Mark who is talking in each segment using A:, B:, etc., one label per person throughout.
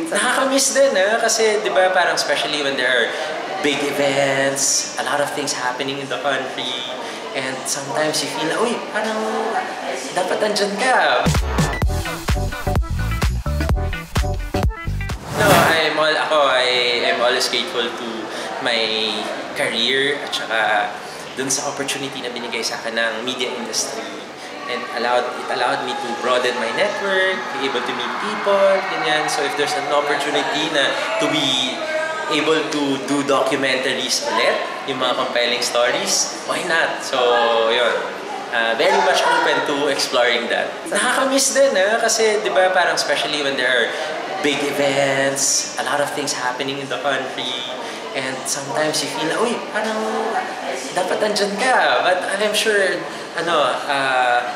A: Nakakamiss din, kasi di ba parang especially when there are big events, a lot of things happening in the country, and sometimes you feel, uy, parang dapat andyan ka. No, I am always grateful to my career at saka dun sa opportunity na binigay sa akin ng media industry. And it allowed me to broaden my network, be able to meet people, ganyan. So if there's an opportunity na to be able to do documentaries ulit, yung mga compelling stories, why not? So, yun. Very much open to exploring that. Nakakamiss din, kasi di ba parang especially when there are big events, a lot of things happening in the country, and sometimes you feel, uy, parang dapat andyan ka. But I'm sure,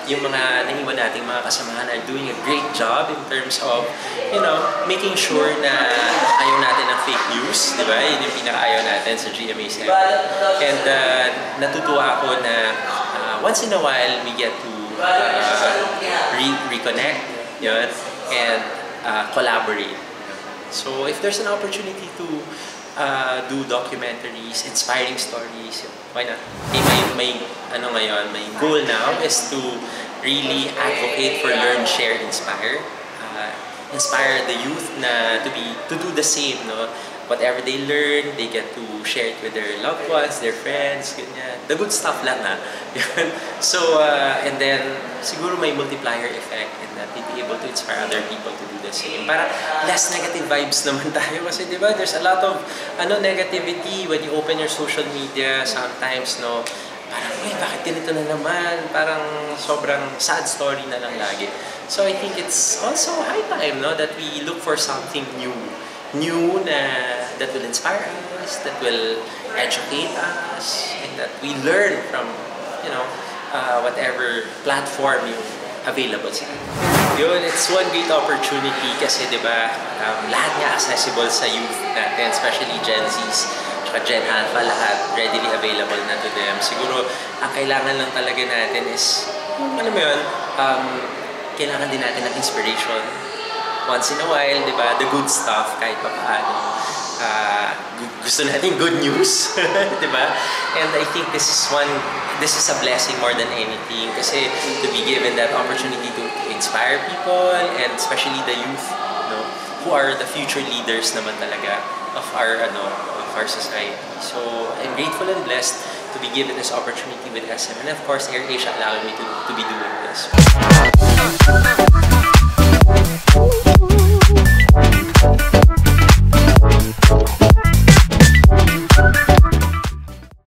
A: yung mga naiwan nating mga kasamahan are doing a great job in terms of, making sure na ayaw natin ng fake news, di ba? Yun yung pinaka-ayaw natin sa GMA7. And natutuwa ako na once in a while, we get to reconnect, yun, and collaborate. So if there's an opportunity to do documentaries, inspiring stories, why not? My goal now is to really advocate for learn, share, inspire. Inspire the youth to do the same, no? Whatever they learn, they get to share it with their loved ones, their friends, ganyan. The good stuff lang, So, and then, siguro may multiplier effect in that they'd be able to inspire other people to do the same. Para less negative vibes naman tayo kasi, di ba, there's a lot of negativity when you open your social media sometimes, no? Parang, bakit ganito na naman? Parang sobrang sad story na lang lagi. So, I think it's also high time, no, that we look for something new that will inspire us, that will educate us, and that we learn from, whatever platform yung available sa atin. Yun, it's one great opportunity kasi, di ba, lahat nga accessible sa youth natin, especially Gen Zs, tsaka Gen Alpha, lahat readily available na to them. Siguro, ang kailangan lang talaga natin is, alam mo yun, kailangan din natin ng inspiration. Once in a while, di ba, the good stuff, kahit pa paano. Gusto natin good news, di ba? And I think this is a blessing more than anything kasi to be given that opportunity to inspire people and especially the youth, who are the future leaders naman talaga of our society. So I'm grateful and blessed to be given this opportunity with SM, and of course AirAsia allowing me to be doing this.